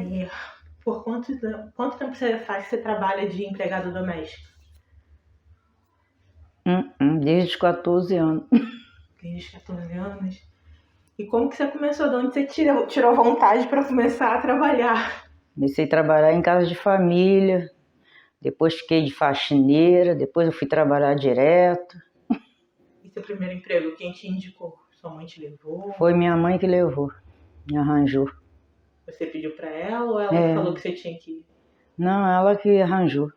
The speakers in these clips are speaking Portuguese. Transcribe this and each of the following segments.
Aí, por quanto tempo você faz que você trabalha de empregada doméstica? Desde os 14 anos. Desde os 14 anos? E como que você começou? De onde você tirou vontade para começar a trabalhar? Comecei a trabalhar em casa de família, depois fiquei de faxineira, depois eu fui trabalhar direto. E seu primeiro emprego, quem te indicou? Sua mãe te levou? Foi minha mãe que levou, me arranjou. Você pediu para ela ou ela falou que você tinha que ir? Não, ela que arranjou.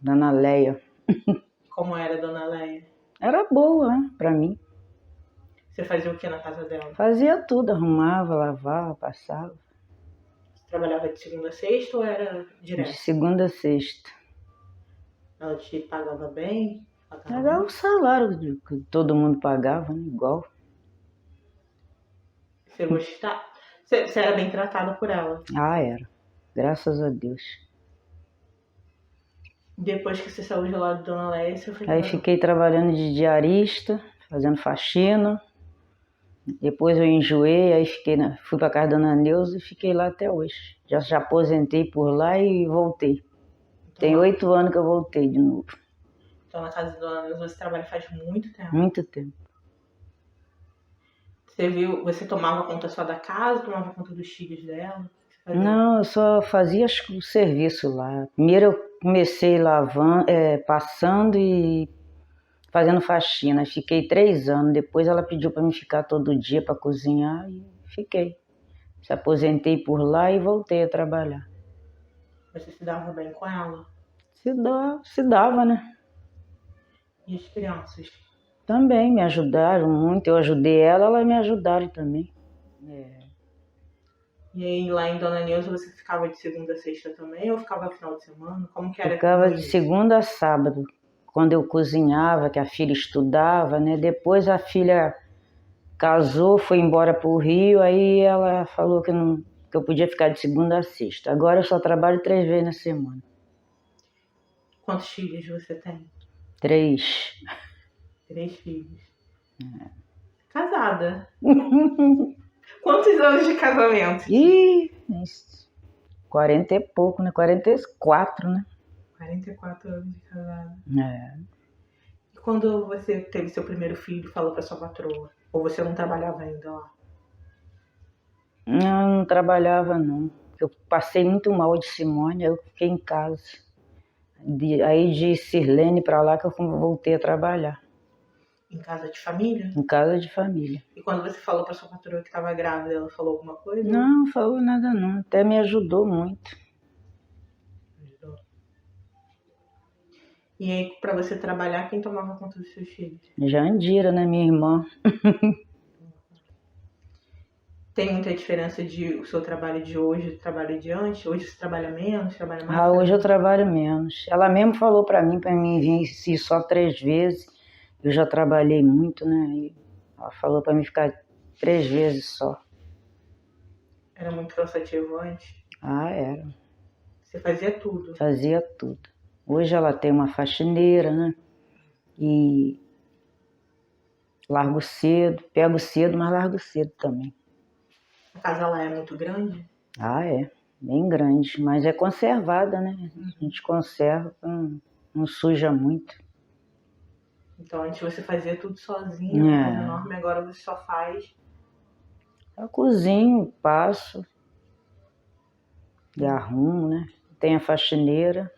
Dona Leia. Como era a Dona Leia? Era boa, né, pra mim. Você fazia o que na casa dela? Fazia tudo, arrumava, lavava, passava. Você trabalhava de segunda a sexta ou era direto? De segunda a sexta. Ela te pagava bem? Era o salário que todo mundo pagava, né, igual. Você gostava? Você era bem tratada por ela? Ah, era. Graças a Deus. Depois que você saiu de lá de Dona Leia, você foi... Aí fiquei trabalhando de diarista, fazendo faxina. Depois eu enjoei, aí fui pra casa da Dona Neuza e fiquei lá até hoje. Já aposentei por lá e voltei. Tem 8 anos que eu voltei de novo. Então na casa da Dona Neuza você trabalha faz muito tempo? Muito tempo. Você tomava conta só da casa, tomava conta dos filhos dela? Não, eu só fazia o serviço lá. Primeiro eu comecei lavando, passando e fazendo faxina. Fiquei 3 anos. Depois ela pediu para me ficar todo dia para cozinhar e fiquei. Se aposentei por lá e voltei a trabalhar. Você se dava bem com ela? Se dava, né? E as crianças? Também me ajudaram muito. Eu ajudei ela me ajudaram também. E aí lá em Dona Neuza você ficava de segunda a sexta também ou ficava final de semana? Como que era? Ficava de segunda a sábado, quando eu cozinhava, que a filha estudava, né? Depois a filha casou, foi embora para o Rio, aí ela falou que eu podia ficar de segunda a sexta. Agora eu só trabalho 3 vezes na semana. Quantos filhos você tem? 3. 3 filhos. Casada. Quantos anos de casamento? 40 e pouco, né? 44, né? 44 anos de casada. E quando você teve seu primeiro filho, falou pra sua patroa? Ou você não trabalhava ainda lá? Não trabalhava não. Eu passei muito mal de Simone, eu fiquei em casa. Aí de Sirlene pra lá que eu voltei a trabalhar. Em casa de família? Em casa de família. E quando você falou pra sua patroa que estava grávida, ela falou alguma coisa? Não falou nada não, até me ajudou muito. Ajudou. E aí, pra você trabalhar, quem tomava conta dos seus filhos? Jandira, né, minha irmã. Tem muita diferença o seu trabalho de hoje do trabalho de antes? Hoje você trabalha menos, trabalha mais? Hoje eu trabalho menos. Ela mesmo falou pra mim vir só 3 vezes. Eu já trabalhei muito, né? E ela falou pra mim ficar 3 vezes só. Era muito cansativo antes? Era. Você fazia tudo? Fazia tudo. Hoje ela tem uma faxineira, né? E largo cedo, pego cedo, mas largo cedo também. A casa lá é muito grande? É. Bem grande, mas é conservada, né? A gente conserva, não suja muito. Então antes você fazia tudo sozinho, uma coisa enorme, agora você só faz... Eu cozinho, passo e arrumo, né? Tem a faxineira.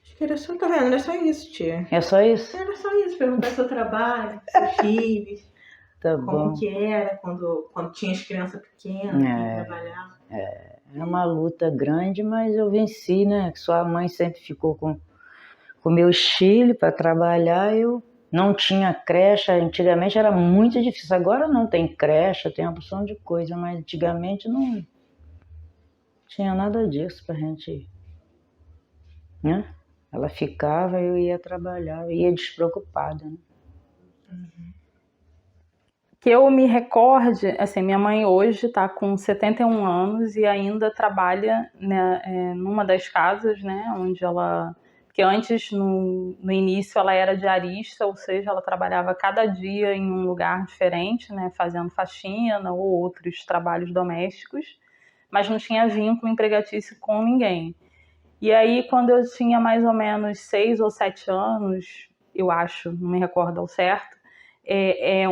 Acho que era só, tá vendo? Era só isso, tia. É só isso? Era só isso, perguntar seu trabalho, seus filhos. Tá como bom. Que era quando tinha as crianças pequenas que trabalhavam. É uma luta grande, mas eu venci, né? Sua mãe sempre ficou com meus filhos para trabalhar. Eu não tinha creche, antigamente era muito difícil. Agora não tem creche, tem uma porção de coisa, mas antigamente não tinha nada disso pra gente ir, né? Ela ficava, eu ia trabalhar, eu ia despreocupada, né? Que eu me recorde, assim, minha mãe hoje está com 71 anos e ainda trabalha, né, numa das casas, né, onde ela Porque antes, no início, ela era diarista, ou seja, ela trabalhava cada dia em um lugar diferente, né, fazendo faxina ou outros trabalhos domésticos, mas não tinha vínculo empregatício com ninguém. E aí, quando eu tinha mais ou menos 6 ou 7 anos, eu acho, não me recordo ao certo,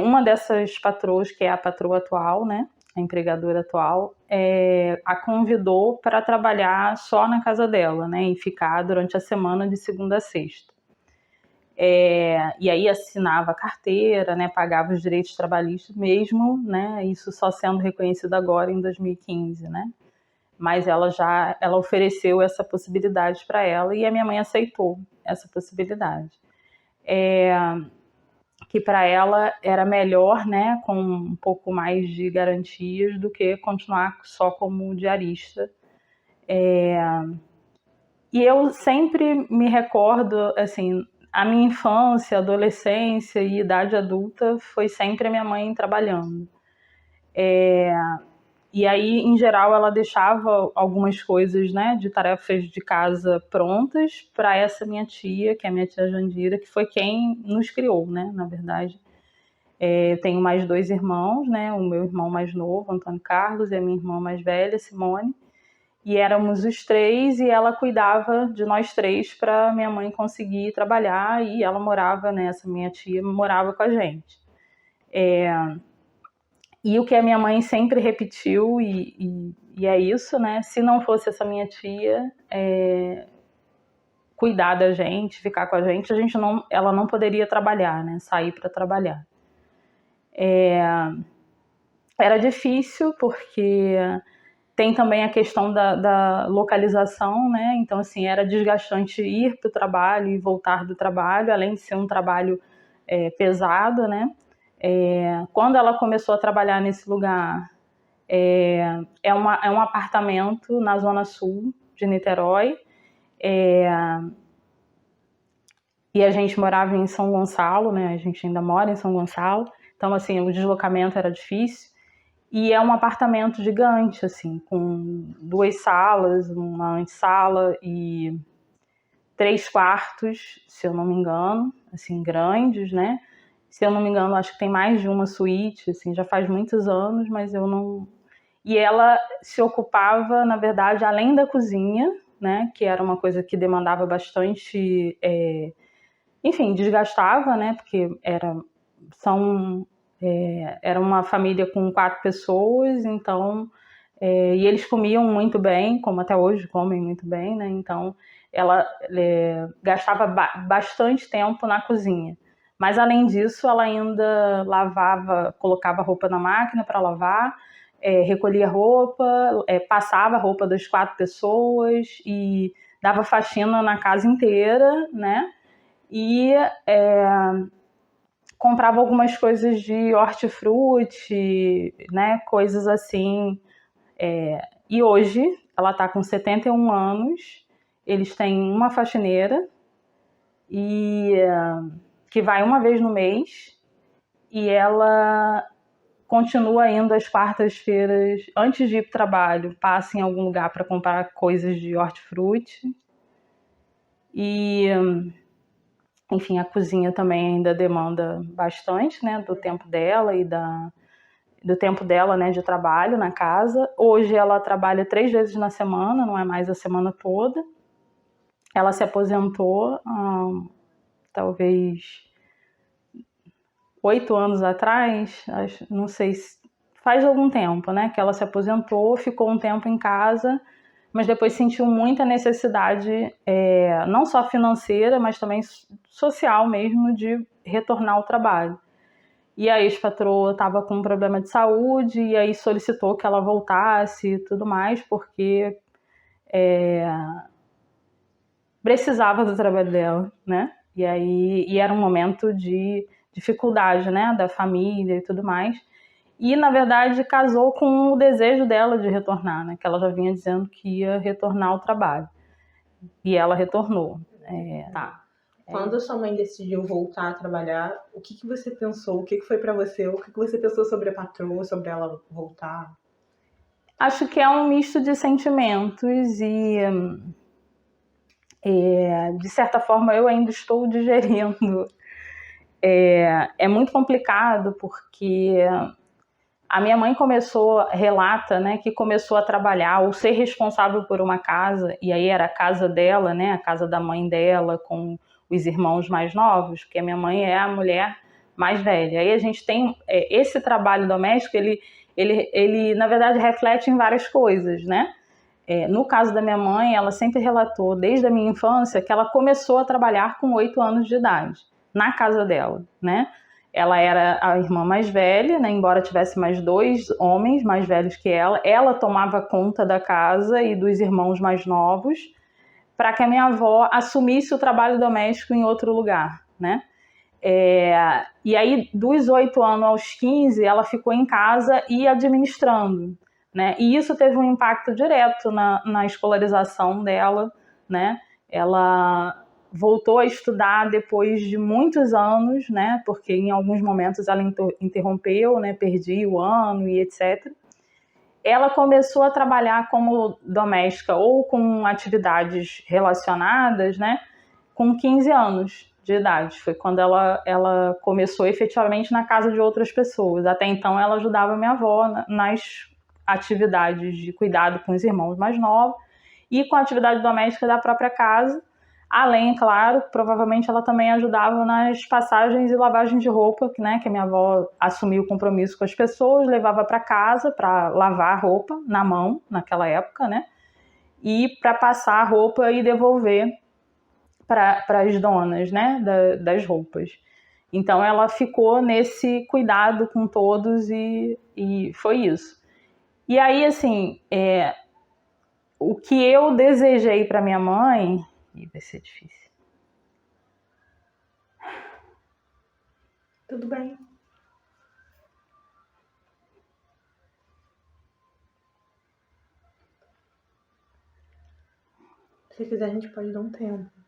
uma dessas patroas, que é a patroa atual, né, a empregadora atual, a convidou para trabalhar só na casa dela, né, e ficar durante a semana de segunda a sexta. E aí assinava a carteira, né, pagava os direitos trabalhistas mesmo, né, isso só sendo reconhecido agora em 2015, né. Mas ela ofereceu essa possibilidade para ela e a minha mãe aceitou essa possibilidade. Que para ela era melhor, né, com um pouco mais de garantias do que continuar só como diarista. E eu sempre me recordo, assim, a minha infância, adolescência e idade adulta foi sempre a minha mãe trabalhando. E aí, em geral, ela deixava algumas coisas, né, de tarefas de casa prontas para essa minha tia, que é a minha tia Jandira, que foi quem nos criou, né, na verdade. Eu tenho mais 2 irmãos, né, o meu irmão mais novo, Antônio Carlos, e a minha irmã mais velha, Simone. E éramos os 3 e ela cuidava de nós 3 para minha mãe conseguir trabalhar e ela morava, né, essa minha tia morava com a gente. E o que a minha mãe sempre repetiu, e é isso, né? Se não fosse essa minha tia cuidar da gente, ficar com a gente ela não poderia trabalhar, né? Sair para trabalhar. Era difícil porque tem também a questão da localização, né? Então, assim, era desgastante ir para o trabalho e voltar do trabalho, além de ser um trabalho pesado, né? Quando ela começou a trabalhar nesse lugar, é um apartamento na zona sul de Niterói, e a gente morava em São Gonçalo, né? A gente ainda mora em São Gonçalo, então assim, o deslocamento era difícil, e é um apartamento gigante, assim, com 2 salas, uma antessala e 3 quartos, se eu não me engano, assim, grandes, né? Se eu não me engano, acho que tem mais de uma suíte, assim, já faz muitos anos, mas eu não... E ela se ocupava, na verdade, além da cozinha, né, que era uma coisa que demandava bastante, enfim, desgastava, né, porque era uma família com 4 pessoas, então, e eles comiam muito bem, como até hoje comem muito bem, né, então ela gastava bastante tempo na cozinha. Mas, além disso, ela ainda colocava roupa na máquina para lavar, recolhia roupa, passava a roupa das 4 pessoas e dava faxina na casa inteira, né? E comprava algumas coisas de hortifruti, né? Coisas assim. E hoje, ela está com 71 anos, eles têm uma faxineira que vai uma vez no mês, e ela continua indo às quartas-feiras, antes de ir para o trabalho, passa em algum lugar para comprar coisas de hortifruti. E, enfim, a cozinha também ainda demanda bastante, né, do tempo dela e do tempo dela, né, de trabalho na casa. Hoje ela trabalha 3 vezes na semana, não é mais a semana toda. Ela se aposentou talvez 8 anos atrás, não sei se faz algum tempo, né, que ela se aposentou, ficou um tempo em casa, mas depois sentiu muita necessidade, não só financeira, mas também social mesmo, de retornar ao trabalho. E a ex-patroa estava com um problema de saúde, e aí solicitou que ela voltasse e tudo mais, porque precisava do trabalho dela, né? E era um momento de dificuldade, né, da família e tudo mais. E, na verdade, casou com o desejo dela de retornar, né? Que ela já vinha dizendo que ia retornar ao trabalho. E ela retornou. Tá. Quando sua mãe decidiu voltar a trabalhar, o que você pensou? O que foi para você? O que você pensou sobre a patroa, sobre ela voltar? Acho que é um misto de sentimentos de certa forma, eu ainda estou digerindo. É muito complicado porque a minha mãe relata, né, que começou a trabalhar ou ser responsável por uma casa, e aí era a casa dela, né, a casa da mãe dela, com os irmãos mais novos, porque a minha mãe é a mulher mais velha. Aí a gente tem esse trabalho doméstico, ele na verdade reflete em várias coisas, né? No caso da minha mãe, ela sempre relatou, desde a minha infância, que ela começou a trabalhar com 8 anos de idade, na casa dela, né? Ela era a irmã mais velha, né? Embora tivesse mais 2 homens mais velhos que ela tomava conta da casa e dos irmãos mais novos, para que a minha avó assumisse o trabalho doméstico em outro lugar, né? E aí, dos 8 anos aos 15, ela ficou em casa e administrando, né? E isso teve um impacto direto na escolarização dela, né? Ela voltou a estudar depois de muitos anos, né? Porque em alguns momentos ela interrompeu, né? Perdi o ano e etc. Ela começou a trabalhar como doméstica ou com atividades relacionadas, né? Com 15 anos de idade. Foi quando ela começou efetivamente na casa de outras pessoas. Até então ela ajudava minha avó nas atividades de cuidado com os irmãos mais novos e com a atividade doméstica da própria casa. Além, claro, provavelmente ela também ajudava nas passagens e lavagens de roupa, né, que a minha avó assumiu o compromisso com as pessoas, levava para casa para lavar a roupa na mão, naquela época, né, e para passar a roupa e devolver para as donas, né, das roupas. Então ela ficou nesse cuidado com todos e foi isso. E aí, assim, o que eu desejei para minha mãe... Ih, vai ser difícil. Tudo bem. Se quiser, a gente pode dar um tempo.